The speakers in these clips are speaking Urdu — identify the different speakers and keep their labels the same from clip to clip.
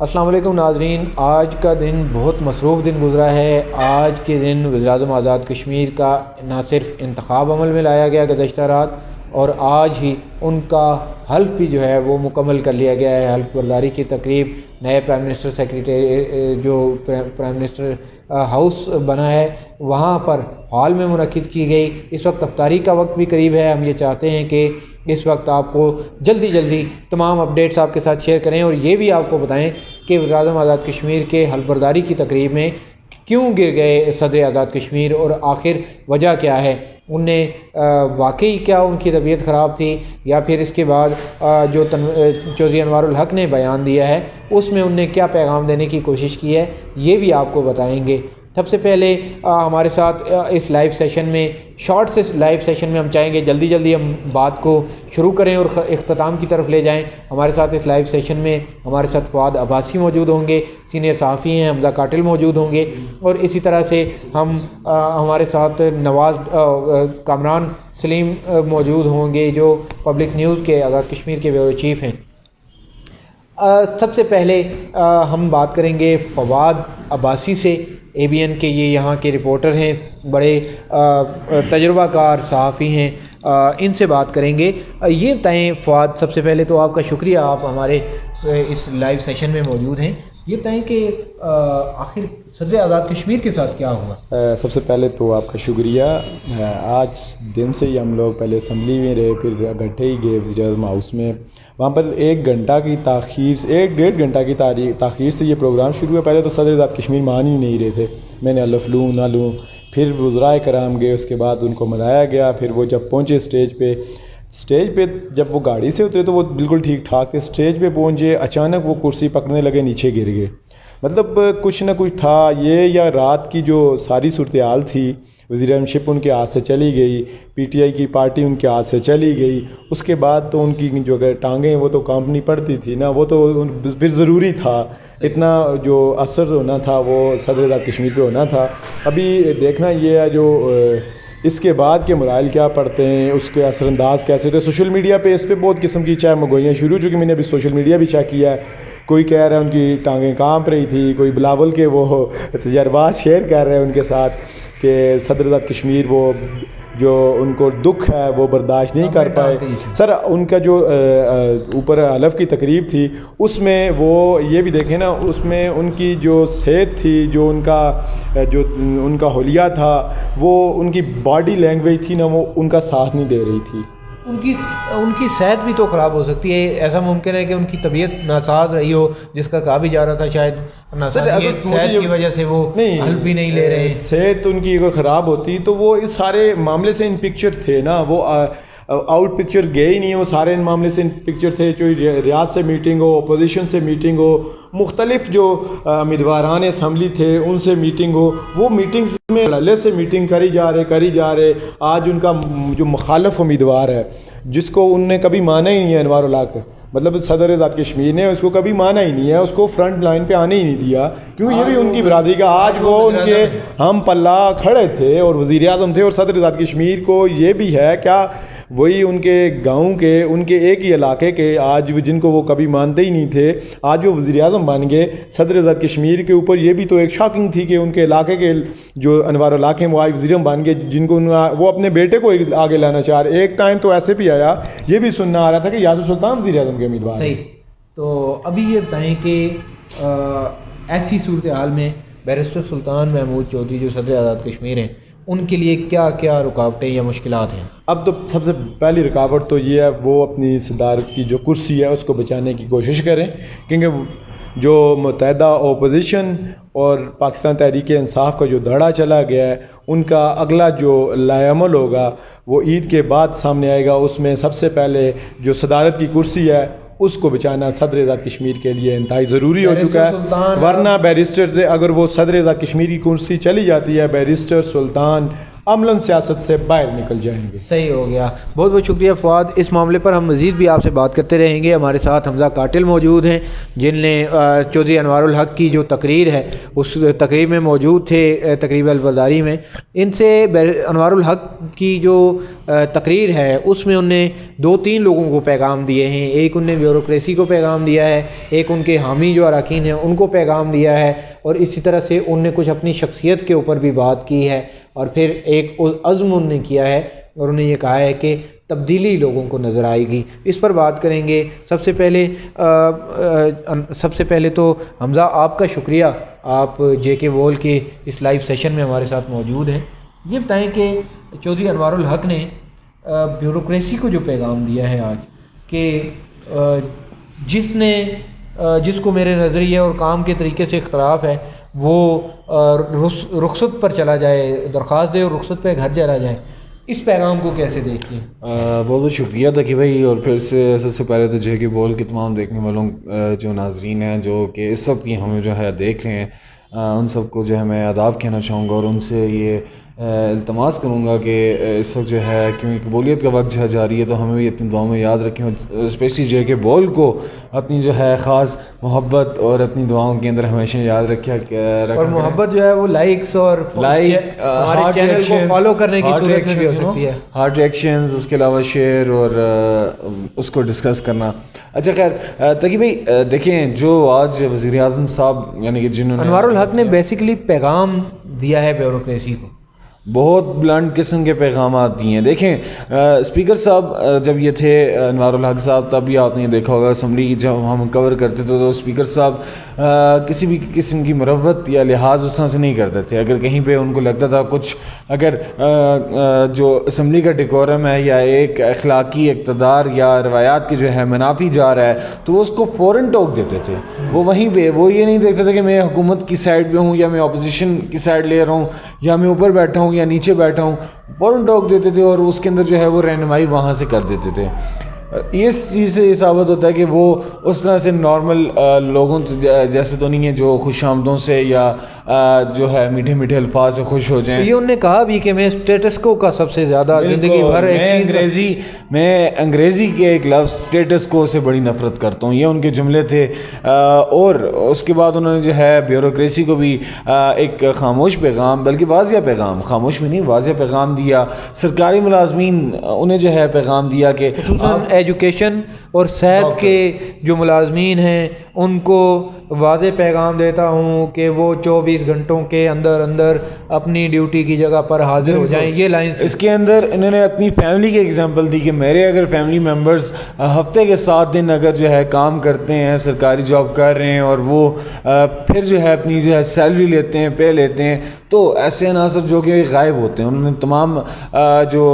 Speaker 1: السلام علیکم ناظرین، آج کا دن بہت مصروف دن گزرا ہے۔ آج کے دن وزیراعظم آزاد کشمیر کا نہ صرف انتخاب عمل میں لایا گیا گزشتہ رات، اور آج ہی ان کا حلف بھی جو ہے وہ مکمل کر لیا گیا ہے۔ حلف برداری کی تقریب نئے پرائم منسٹر سیکریٹری جو پرائم منسٹر ہاؤس بنا ہے وہاں پر ہال میں منعقد کی گئی۔ اس وقت افطاری کا وقت بھی قریب ہے۔ ہم یہ چاہتے ہیں کہ اس وقت آپ کو جلدی تمام اپڈیٹس آپ کے ساتھ شیئر کریں، اور یہ بھی آپ کو بتائیں کہ وزیراعظم آزاد کشمیر کے حلف برداری کی تقریب میں کیوں گر گئے صدر آزاد کشمیر، اور آخر وجہ کیا ہے۔ ان نے واقعی کیا ان کی طبیعت خراب تھی، یا پھر اس کے بعد جو چودھری انوار الحق نے بیان دیا ہے اس میں ان نے کیا پیغام دینے کی کوشش کی ہے، یہ بھی آپ کو بتائیں گے۔ سب سے پہلے ہمارے ساتھ اس لائیو سیشن میں شارٹ سے لائیو سیشن میں ہم چاہیں گے جلدی ہم بات کو شروع کریں اور اختتام کی طرف لے جائیں۔ ہمارے ساتھ اس لائیو سیشن میں ہمارے ساتھ فؤاد عباسی موجود ہوں گے، سینئر صحافی ہیں، حمزہ کاٹل موجود ہوں گے، اور اسی طرح سے ہمارے ساتھ نواز کامران سلیم موجود ہوں گے جو پبلک نیوز کے آزاد کشمیر کے بیورو چیف ہیں۔ سب سے پہلے ہم بات کریں گے فواد عباسی سے، اے بی این کے یہ یہاں کے رپورٹر ہیں، بڑے تجربہ کار صحافی ہیں، ان سے بات کریں گے۔ یہ بتائیں فواد، سب سے پہلے تو آپ کا شکریہ، آپ ہمارے اس لائیو سیشن میں موجود ہیں۔ یہ بتائیں کہ آخر صدر آزاد کشمیر کے ساتھ کیا ہوا؟
Speaker 2: سب سے پہلے تو آپ کا شکریہ۔ آج دن سے ہی ہم لوگ پہلے اسمبلی میں رہے، پھر اکٹھے ہی گئے وزیر اعظم ہاؤس میں، وہاں پر 1.5 گھنٹہ کی تاخیر سے یہ پروگرام شروع ہوا۔ پہلے تو صدر آزاد کشمیر مان ہی نہیں رہے تھے، میں نے الف لوں نہ لوں، پھر وزرائے کرام گئے، اس کے بعد ان کو ملایا گیا، پھر وہ جب پہنچے اسٹیج پہ جب وہ گاڑی سے اترے تو وہ بالکل ٹھیک ٹھاک تھے، اسٹیج پہ پہنچے اچانک وہ کرسی پکڑنے لگے، نیچے گر گئے۔ مطلب کچھ نہ کچھ تھا یہ، یا رات کی جو ساری صورتحال تھی، وزیر اعظم شپ ان کے ہاتھ سے چلی گئی، پی ٹی آئی کی پارٹی ان کے ہاتھ سے چلی گئی، اس کے بعد تو ان کی جو ٹانگیں وہ تو کانپنی پڑتی تھی نا، وہ تو پھر ضروری تھا، اتنا جو اثر ہونا تھا وہ صدر آزاد کشمیر پہ ہونا تھا۔ ابھی دیکھنا یہ ہے جو اس کے بعد کے مراحل کیا پڑتے ہیں، اس کے اثر انداز کیسے ہوتے ہیں۔ سوشل میڈیا پہ اس پہ بہت قسم کی چائے مگوئیاں شروع ہو چکی، میں نے ابھی سوشل میڈیا بھی چیک کیا ہے، کوئی کہہ رہا ہے ان کی ٹانگیں کانپ رہی تھی، کوئی بلاول کے وہ تجربات شیئر کر رہے ہیں ان کے ساتھ کہ صدر آزاد کشمیر وہ جو ان کو دکھ ہے وہ برداشت نہیں کر پائے۔ سر ان کا جو اوپر حلف کی تقریب تھی اس میں وہ یہ بھی دیکھیں نا، اس میں ان کی جو صحت تھی، جو ان کا حلیہ تھا، وہ ان کی باڈی لینگویج تھی نا، وہ ان کا ساتھ نہیں دے رہی تھی۔
Speaker 1: ان کی صحت بھی تو خراب ہو سکتی ہے، ایسا ممکن ہے کہ ان کی طبیعت ناساز رہی ہو، جس کا کہا بھی جا رہا تھا شاید ناسازیت صحت کی وجہ سے وہ حلف بھی نہیں لے رہے ہیں۔
Speaker 2: صحت ان کی اگر خراب ہوتی تو وہ اس سارے معاملے سے ان پکچر تھے نا، وہ آؤٹ پکچر گئے ہی نہیں، وہ سارے ان معاملے سے ان پکچر تھے، جو ریاض سے میٹنگ ہو، اپوزیشن سے میٹنگ ہو، مختلف جو امیدواران اسمبلی تھے ان سے میٹنگ ہو، وہ میٹنگز میں لڑے سے میٹنگ کری جا رہے۔ آج ان کا جو مخالف امیدوار ہے جس کو ان نے کبھی مانا ہی نہیں ہے، انوار الحق، مطلب صدر آزاد کشمیر نے اس کو کبھی مانا ہی نہیں ہے، اس کو فرنٹ لائن پہ آنے ہی نہیں دیا، کیوں یہ بھی ان کی برادری کا، آج وہ ان کے ہم پلہ کھڑے تھے اور وزیر اعظم تھے، اور صدر آزاد کشمیر کو یہ بھی ہے کیا وہی ان کے گاؤں کے، ان کے ایک ہی علاقے کے، آج جن کو وہ کبھی مانتے ہی نہیں تھے، آج وہ وزیر اعظم بن گئے۔ صدر آزاد کشمیر کے اوپر یہ بھی تو ایک شاکنگ تھی کہ ان کے علاقے کے جو انوار الحق ہیں وہ آج وزیر اعظم بن گئے، جن کو وہ اپنے بیٹے کو آگے لانا چاہ رہے۔ ایک ٹائم تو ایسے بھی آیا، یہ بھی سننا آ رہا تھا کہ یاسر سلطان وزیر اعظم کے امیدوار۔
Speaker 1: صحیح، تو ابھی یہ بتائیں کہ ایسی صورتحال میں بیرسٹر سلطان محمود چودھری جو صدر آزاد کشمیر ہیں، ان کے لیے کیا کیا رکاوٹیں یا مشکلات ہیں؟
Speaker 2: اب تو سب سے پہلی رکاوٹ تو یہ ہے وہ اپنی صدارت کی جو کرسی ہے اس کو بچانے کی کوشش کریں، کیونکہ جو متحدہ اپوزیشن اور پاکستان تحریک انصاف کا جو دھڑا چلا گیا ہے، ان کا اگلا جو لائحہ عمل ہوگا وہ عید کے بعد سامنے آئے گا۔ اس میں سب سے پہلے جو صدارت کی کرسی ہے اس کو بچانا صدر آزاد کشمیر کے لیے انتہائی ضروری ہو چکا ہے، ورنہ بیرسٹر سے اگر وہ صدر آزاد کشمیر کی کرسی چلی جاتی ہے، بیرسٹر سلطان عملاً سیاست سے باہر نکل جائیں گے.
Speaker 1: صحیح ہو گیا. بہت بہت شکریہ فواد. اس معاملے پر ہم مزید بھی آپ سے بات کرتے رہیں گے. ہمارے ساتھ حمزہ کاٹل موجود ہیں جن نے چودھری انوار الحق کی جو تقریر ہے اس تقریر میں موجود تھے تقریب البرداری میں. ان سے انوار الحق کی جو تقریر ہے اس میں انہوں نے 2-3 لوگوں کو پیغام دیے ہیں. ایک ان نے بیوروکریسی کو پیغام دیا ہے, ایک ان کے حامی جو اراکین ہیں ان کو پیغام دیا ہے, اور اسی طرح سے ان نے کچھ اپنی شخصیت کے اوپر بھی بات کی ہے, اور پھر ایک عزم انہوں نے کیا ہے اور انہوں نے یہ کہا ہے کہ تبدیلی لوگوں کو نظر آئے گی. اس پر بات کریں گے. سب سے پہلے تو حمزہ آپ کا شکریہ, آپ جے کے وول کے اس لائیو سیشن میں ہمارے ساتھ موجود ہیں. یہ بتائیں کہ چودھری انوار الحق نے بیوروکریسی کو جو پیغام دیا ہے آج کہ جس کو میرے نظریے اور کام کے طریقے سے اختلاف ہے وہ رخصت پر چلا جائے, درخواست دے اور رخصت پہ گھر چلا جائے, اس پیغام کو کیسے دیکھتے ہیں؟
Speaker 3: بہت بہت شکریہ تقی بھائی. اور پھر سے سب سے پہلے تو جے کے بول کے تمام دیکھنے والوں جو ناظرین ہیں جو کہ اس وقت یہ ہمیں جو ہے دیکھ رہے ہیں ان سب کو جو ہے میں آداب کہنا چاہوں گا, اور ان سے یہ التماس کروں گا کہ اس وقت جو ہے کیونکہ قبولیت کا وقت جو ہے جاری ہے تو ہمیں بھی اپنی دعاؤں میں یاد رکھیں, اور اسپیشلی جے کے بول کو اپنی جو ہے خاص محبت اور اپنی دعاؤں کے اندر ہمیشہ یاد رکھا.
Speaker 1: اور محبت جو ہے وہ لائکس اور ہمارے چینل کو فالو کرنے کی صورت میں بھی ہو سکتی ہے,
Speaker 3: ہارٹ ریئیکشنز, اس کے علاوہ شیئر اور اس کو ڈسکس کرنا. اچھا خیر تقی بھائی دیکھیں جو آج وزیر اعظم صاحب یعنی کہ جنہوں نے
Speaker 1: انوار الحق نے بیسیکلی پیغام دیا ہے بیوروکریسی کو,
Speaker 3: بہت بلنڈ قسم کے پیغامات دیے ہیں. دیکھیں اسپیکر صاحب جب یہ تھے انوار الحق صاحب, تب بھی آپ نے دیکھا ہوگا اسمبلی جب ہم کور کرتے تھے تو اسپیکر صاحب کسی بھی قسم کی مروت یا لحاظ اس طرح سے نہیں کرتے تھے. اگر کہیں پہ ان کو لگتا تھا کچھ اگر جو اسمبلی کا ڈیکورم ہے یا ایک اخلاقی اقتدار یا روایات کی جو ہے منافی جا رہا ہے تو وہ اس کو فوراً ٹوک دیتے تھے. وہ وہیں پہ وہ یہ نہیں دیکھتے تھے کہ میں حکومت کی سائڈ پہ ہوں یا میں اپوزیشن کی سائڈ لے رہا ہوں یا میں اوپر بیٹھا ہوں یا نیچے بیٹھا ہوں, فوراً ٹوک دیتے تھے اور اس کے اندر جو ہے وہ رہنمائی وہاں سے کر دیتے تھے. اس چیز سے یہ ثابت ہوتا ہے کہ وہ اس طرح سے نارمل لوگوں جیسے تو نہیں ہے جو خوش آمدوں سے یا جو ہے میٹھے میٹھے الفاظ سے خوش ہو جائیں.
Speaker 1: یہ انہوں نے کہا بھی کہ میں اسٹیٹس کو کا سب سے زیادہ زندگی بھر
Speaker 3: میں انگریزی کے ایک لفظ اسٹیٹس کو سے بڑی نفرت کرتا ہوں, یہ ان کے جملے تھے. اور اس کے بعد انہوں نے جو ہے بیوروکریسی کو بھی ایک خاموش پیغام بلکہ واضح پیغام, خاموش بھی نہیں واضح پیغام دیا. سرکاری ملازمین انہیں جو ہے پیغام دیا کہ
Speaker 1: ایجوکیشن اور صحت کے جو ملازمین ہیں ان کو واضح پیغام دیتا ہوں کہ وہ 24 گھنٹوں کے اندر اندر اپنی ڈیوٹی کی جگہ پر حاضر ہو جائیں. یہ لائن
Speaker 3: اس کے اندر انہوں نے اپنی فیملی کی ایگزامپل دی کہ میرے اگر فیملی ممبرز ہفتے کے 7 دن اگر جو ہے کام کرتے ہیں, سرکاری جاب کر رہے ہیں اور وہ پھر جو ہے اپنی جو ہے سیلری لیتے ہیں, پے لیتے ہیں, تو ایسے عناصر جو کہ غائب ہوتے ہیں. انہوں نے تمام جو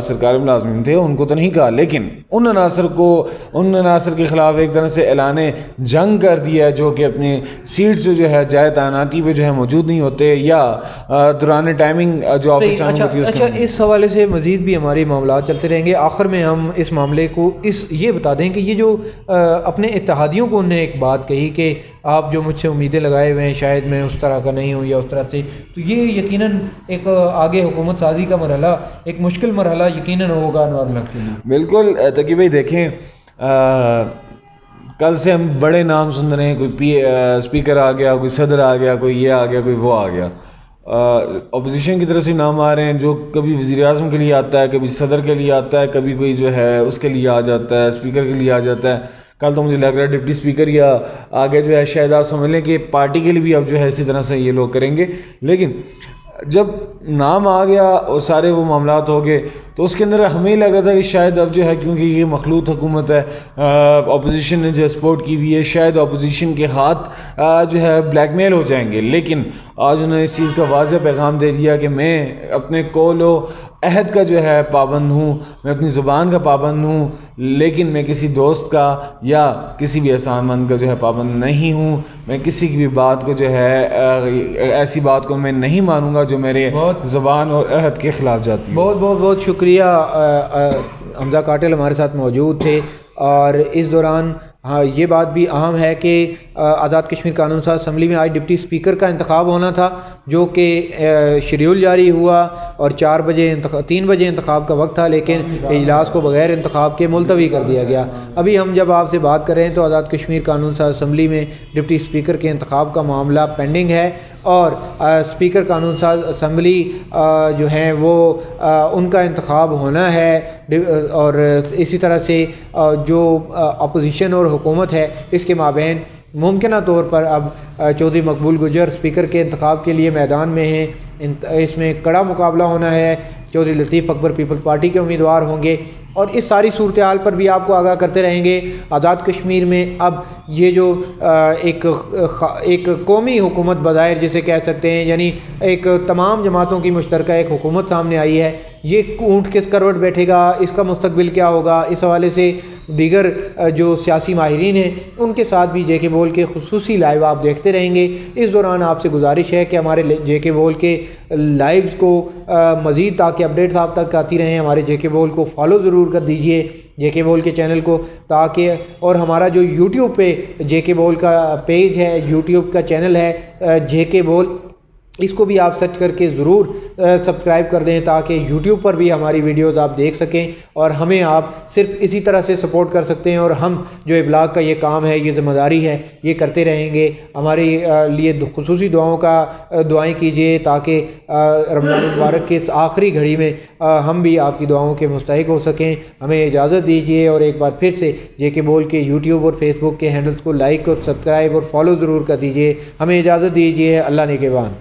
Speaker 3: سرکاری ملازمین تھے ان کو تو نہیں کہا, لیکن ان عناصر کے خلاف ایک طرح سے اعلان جنگ کر دیا ہے جو کہ اپنی سیٹ سے جو ہے جائے تعیناتی پہ جو ہے موجود نہیں ہوتے یا دوران ٹائمنگ جو آفس ٹائمنگ ہوتی ہے.
Speaker 1: اچھا اس حوالے سے مزید بھی ہماری معاملات چلتے رہیں گے. آخر میں ہم اس معاملے کو یہ بتا دیں کہ یہ جو اپنے اتحادیوں کو انہوں نے ایک بات کہی کہ آپ جو مجھ سے امیدیں لگائے ہوئے ہیں شاید میں اس طرح کا نہیں ہوں یا اس طرح سے, تو یہ یقیناً ایک آگے حکومت سازی کا مرحلہ, ایک مشکل مرحلہ یقیناً ہوگا انوار الحق کے لیے.
Speaker 3: بالکل تقی بھائی دیکھیں کل سے ہم بڑے نام سن رہے ہیں, کوئی اسپیکر آ گیا, کوئی صدر آ گیا, کوئی یہ آ گیا, کوئی وہ آ گیا. اپوزیشن کی طرف سے نام آ رہے ہیں جو کبھی وزیر اعظم کے لیے آتا ہے, کبھی صدر کے لیے آتا ہے, کبھی کوئی جو ہے اس کے لیے آ جاتا ہے, اسپیکر کے لیے آ جاتا ہے. کل تو مجھے لگ رہا ہے ڈپٹی اسپیکر یا آگے جو ہے شاید آپ سمجھ لیں کہ پارٹی کے لیے بھی اب جو ہے اسی طرح سے یہ لوگ کریں گے. لیکن جب نام آ گیا اور سارے وہ معاملات ہو گئے تو اس کے اندر ہمیں لگ رہا تھا کہ شاید اب جو ہے کیونکہ یہ مخلوط حکومت ہے, اپوزیشن نے جو سپورٹ کی ہوئی ہے, شاید اپوزیشن کے ہاتھ جو ہے بلیک میل ہو جائیں گے. لیکن آج انہوں نے اس چیز کا واضح پیغام دے دیا کہ میں اپنے قول و عہد کا جو ہے پابند ہوں, میں اپنی زبان کا پابند ہوں, لیکن میں کسی دوست کا یا کسی بھی احسان مند کا جو ہے پابند نہیں ہوں. میں کسی کی بھی بات کو جو ہے ایسی بات کو میں نہیں مانوں گا جو میرے زبان اور عہد کے خلاف جاتی ہے.
Speaker 1: بہت بہت بہت شکریہ. حمزہ کاٹل ہمارے ساتھ موجود تھے اور اس دوران ہاں یہ بات بھی اہم ہے کہ آزاد کشمیر قانون ساز اسمبلی میں آج ڈپٹی اسپیکر کا انتخاب ہونا تھا، جو کہ شیڈیول جاری ہوا اور 3 بجے انتخاب کا وقت تھا، لیکن اجلاس کو بغیر انتخاب کے ملتوی کر دیا گیا۔ ابھی ہم جب آپ سے بات کر رہے ہیں تو آزاد کشمیر قانون ساز اسمبلی میں ڈپٹی اسپیکر کے انتخاب کا معاملہ پینڈنگ ہے، اور اسپیکر قانون ساز اسمبلی جو ہیں وہ ان کا انتخاب ہونا ہے، اور اسی طرح سے جو اپوزیشن اور حکومت ہے اس کے مابین ممکنہ طور پر اب چودھری مقبول گجر اسپیکر کے انتخاب کے لیے میدان میں ہیں۔ اس میں کڑا مقابلہ ہونا ہے، چودھری لطیف اکبر پیپلز پارٹی کے امیدوار ہوں گے، اور اس ساری صورتحال پر بھی آپ کو آگاہ کرتے رہیں گے۔ آزاد کشمیر میں اب یہ جو ایک قومی حکومت بظاہر جسے کہہ سکتے ہیں، یعنی ایک تمام جماعتوں کی مشترکہ ایک حکومت سامنے آئی ہے، یہ اونٹ کس کروٹ بیٹھے گا، اس کا مستقبل کیا ہوگا، اس حوالے سے دیگر جو سیاسی ماہرین ہیں ان کے ساتھ بھی جے کے بول کے خصوصی لائیو آپ دیکھتے رہیں گے۔ اس دوران آپ سے گزارش ہے کہ ہمارے جے کے بول کے لائیوز کو مزید تاکہ اپڈیٹس آپ تک آتی رہیں، ہمارے جے کے بول کو فالو ضرور کر دیجئے، جے کے بول کے چینل کو، تاکہ اور ہمارا جو یوٹیوب پہ جے کے بول کا پیج ہے، یوٹیوب کا چینل ہے جے کے بول، اس کو بھی آپ سرچ کر کے ضرور سبسکرائب کر دیں، تاکہ یوٹیوب پر بھی ہماری ویڈیوز آپ دیکھ سکیں، اور ہمیں آپ صرف اسی طرح سے سپورٹ کر سکتے ہیں، اور ہم جو ابلاغ کا یہ کام ہے، یہ ذمہ داری ہے، یہ کرتے رہیں گے۔ ہماری لیے خصوصی دعائیں کیجیے، تاکہ رمضان المبارک کے اس آخری گھڑی میں ہم بھی آپ کی دعاؤں کے مستحق ہو سکیں۔ ہمیں اجازت دیجیے، اور ایک بار پھر سے جے کے بول کے یوٹیوب اور فیس بک کے ہینڈلز کو لائک اور سبسکرائب اور فالو ضرور کر دیجیے۔ ہمیں اجازت دیجیے، اللہ نگہبان۔